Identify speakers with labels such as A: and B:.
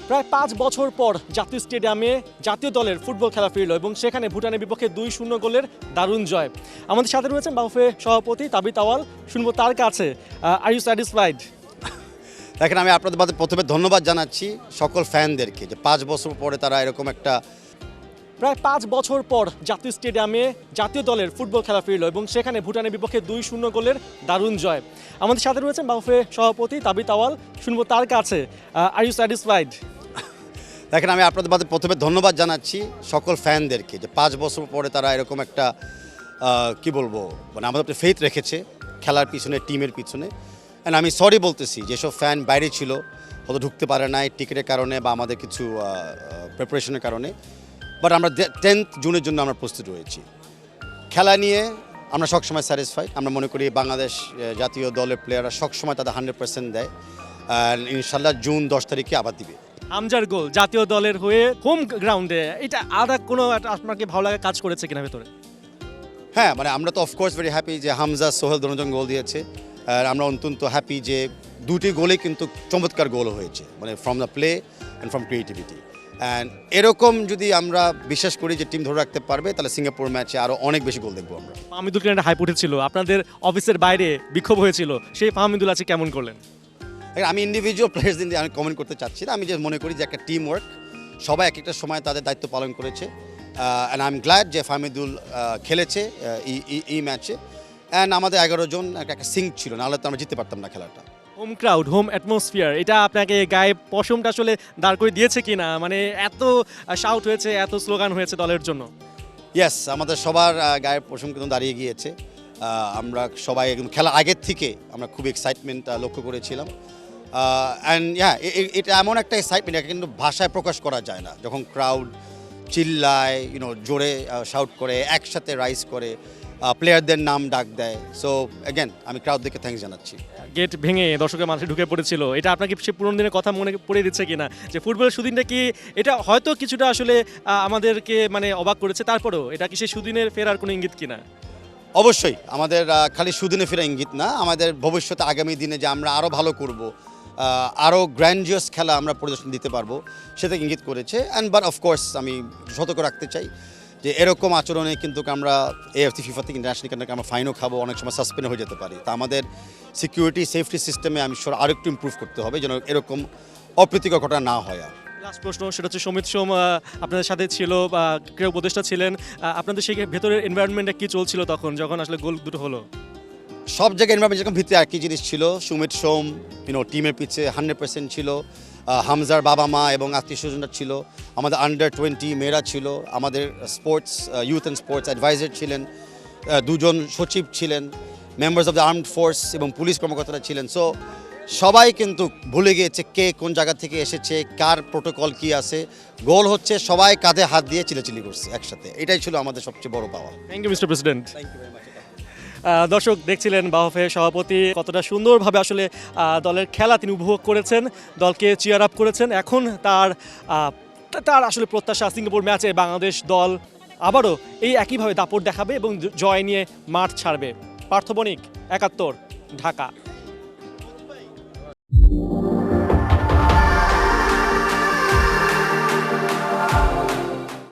A: প্রায় ৫ বছর পর জাতীয় স্টেডিয়ামে জাতীয় দলের ফুটবল খেলা ফিরল এবং সেখানে ভুটানের বিপক্ষে ২-০ গোলের দারুণ জয়। আমাদের সাথে রয়েছেন বাফুফে সভাপতি তাবিথ আউয়াল। শুনবো তার কাছে, আর ইউ স্যাটিসফাইড?
B: দেখেন, আমি আপনাদের মাঝে প্রথমে ধন্যবাদ জানাচ্ছি সকল ফ্যানদেরকে যে ৫ বছর পরে তারা এরকম একটা
A: প্রায় ৫ বছর পর জাতীয় স্টেডিয়ামে জাতীয় দলের ফুটবল খেলা ফিরল এবং সেখানে ভুটানের বিপক্ষে ২-০ গোলের দারুণ জয়। আমাদের সাথে রয়েছেন বাফুফে সভাপতি তাবিথ আউয়াল। শুনবো তার কাছে, আর ইউ স্যাটিসফাইড?
B: দেখেন, আমি আপনাদের মাঝে প্রথমে ধন্যবাদ জানাচ্ছি সকল ফ্যানদেরকে যে ৫ বছর পরে তারা এরকম একটা কি বলবো, মানে আমাদের উপরে ফেথ রেখেছে খেলার পিছনে, টিমের পিছনে। অ্যান্ড আমি সরি বলতেছি যেসব ফ্যান বাইরে ছিল, হয়তো ঢুকতে পারে নাই টিকিটের কারণে বা আমাদের কিছু প্রিপারেশনের কারণে। বাট আমরা 10th জুনের জন্য আমরা প্রস্তুত রয়েছি। খেলা নিয়ে আমরা সবসময় স্যাটিসফাইড। আমরা মনে করি বাংলাদেশ জাতীয় দলের প্লেয়াররা সবসময় তাদের 100% দেয়। আর ইনশাল্লাহ জুন 10 তারিখে আবার দিবে।
A: হামজার গোল জাতীয় দলের হয়ে হোম গ্রাউন্ডে, এটা আলাদা কোনো আপনাকে ভালো লাগা কাজ করেছে কিনা ভেতরে?
B: হ্যাঁ, মানে আমরা তো অফকোর্স ভেরি হ্যাপি যে হামজা সোহেল দুজন গোল দিয়েছে। আর আমরা অত্যন্ত হ্যাপি যে দুটি গোলে কিন্তু চমৎকার গোল হয়েছে, মানে from the play and from creativity. And এরকম যদি আমরা বিশ্বাস করি যে টিম ধরে রাখতে পারবে, তাহলে সিঙ্গাপুর ম্যাচে আরও অনেক বেশি গোল দেখবো আমরা।
A: ফাহমিদুল একটা হাইপ উঠেছিল, আপনাদের অফিসের বাইরে বিক্ষোভ হয়েছিল, সেই ফাহমিদুল আছে কেমন করলেন?
B: আমি ইন্ডিভিজুয়াল প্লেয়ার্স দিয়ে আমি কমেন্ট করতে চাচ্ছি না। আমি যে মনে করি যে একটা টিম ওয়ার্ক, সবাই এক একটা সময় তাদের দায়িত্ব পালন করেছে। অ্যান্ড আই এম গ্ল্যাড যে ফাহমিদুল খেলেছে এই ম্যাচে। অ্যান্ড আমাদের 11 জন একটা সিঙ্ক ছিল, নাহলে তো আমরা জিততে পারতাম না খেলাটা।
A: হোম ক্রাউড, হোম অ্যাটমসফিয়ার, এটা আপনাকে গায়ে পশমটা আসলে দাঁড় করে দিয়েছে কিনা? মানে এত শাউট হয়েছে, এত স্লোগান হয়েছে দলের জন্য।
B: ইয়েস, আমাদের সবার গায়ের পশম কিন্তু দাঁড়িয়ে গিয়েছে। আমরা সবাই একদম খেলার আগের থেকে আমরা খুব এক্সাইটমেন্ট লক্ষ্য করেছিলাম। অ্যান্ড এটা এমন একটা এক্সাইটমেন্ট, এটা কিন্তু ভাষায় প্রকাশ করা যায় না। যখন ক্রাউড চিল্লায়, জোরে শাউট করে, একসাথে রাইজ করে, প্লেয়ারদের নাম ডাক দেয়। সো অ্যাগেন আমি ক্রাউডদেরকে থ্যাঙ্কস জানাচ্ছি।
A: গেট ভেঙে দর্শকের মাঝে ঢুকে পড়েছিল, এটা আপনাকে সে পুরনো দিনের কথা মনে পড়ে দিচ্ছে কিনা? যে ফুটবলের সুদিনটা কি, এটা হয়তো কিছুটা আসলে আমাদেরকে মানে অবাক করেছে, তারপরেও এটা কি সেই সুদিনের ফেরার কোনো ইঙ্গিত কিনা?
B: অবশ্যই আমাদের খালি সুদিনে ফেরা ইঙ্গিত না, আমাদের ভবিষ্যতে আগামী দিনে যে আমরা আরও ভালো করব, আরও গ্র্যান্ডিয়াস খেলা আমরা প্রদর্শন দিতে পারবো, সেটা ইঙ্গিত করেছে। অ্যান্ড বাট অফকোর্স আমি সতর্ক রাখতে চাই যে এরকম আচরণে কিন্তু আমরা এএফসি ফিফা থেকে ইন্টারন্যাশনাল কিন্তু আমরা ফাইনও খাবো, অনেক সময় সাসপেন্ড হয়ে যেতে পারি। তা আমাদের সিকিউরিটি সেফটি সিস্টেমে আমি আরও একটু ইমপ্রুভ করতে হবে যেন এরকম অপ্রীতিকর ঘটনা না হয়। আর
A: লাস্ট প্রশ্ন, সেটা হচ্ছে সমিত সোম আপনাদের সাথে ছিল বা ক্রীড়া উপদেষ্টা ছিলেন, আপনাদের সেই ভেতরের এনভায়রনমেন্টটা কি চলছিল তখন যখন আসলে গোল দুটো হলো?
B: সব জায়গায় এনভায়রনমেন্ট যেরকম ভিতরে একই জিনিস ছিল। সুমিত সোম টিমের পিছে 100% ছিল। হামজার বাবা মা এবং আত্মীয় স্বজনরা ছিল, আমাদের আন্ডার 20 মেয়েরা ছিল, আমাদের sports youth and sports advisor ছিলেন, 2 জন সচিব ছিলেন, members of the armed force এবং পুলিশ কর্মকর্তারা ছিলেন। সো সবাই কিন্তু ভুলে গিয়েছে কে কোন জায়গা থেকে এসেছে, কার প্রোটোকল কি আছে। গোল হচ্ছে, সবাই কাঁধে হাত দিয়ে চিল্লাচিল্লি করছে একসাথে। এটাই ছিল আমাদের সবচেয়ে বড় পাওয়া।
A: Thank you mister president.
B: Thank you very much.
A: দর্শক দেখছিলেন বাফুফে সভাপতি কতটা সুন্দরভাবে আসলে দলের খেলা তিনি উপভোগ করেছেন, দলকে চিয়ার আপ করেছেন। এখন তার আসলে প্রত্যাশা সিঙ্গাপুর ম্যাচে বাংলাদেশ দল আবারও এই একইভাবে দাপট দেখাবে এবং জয় নিয়ে মাঠ ছাড়বে। পার্থ বণিক, ৭১, ঢাকা।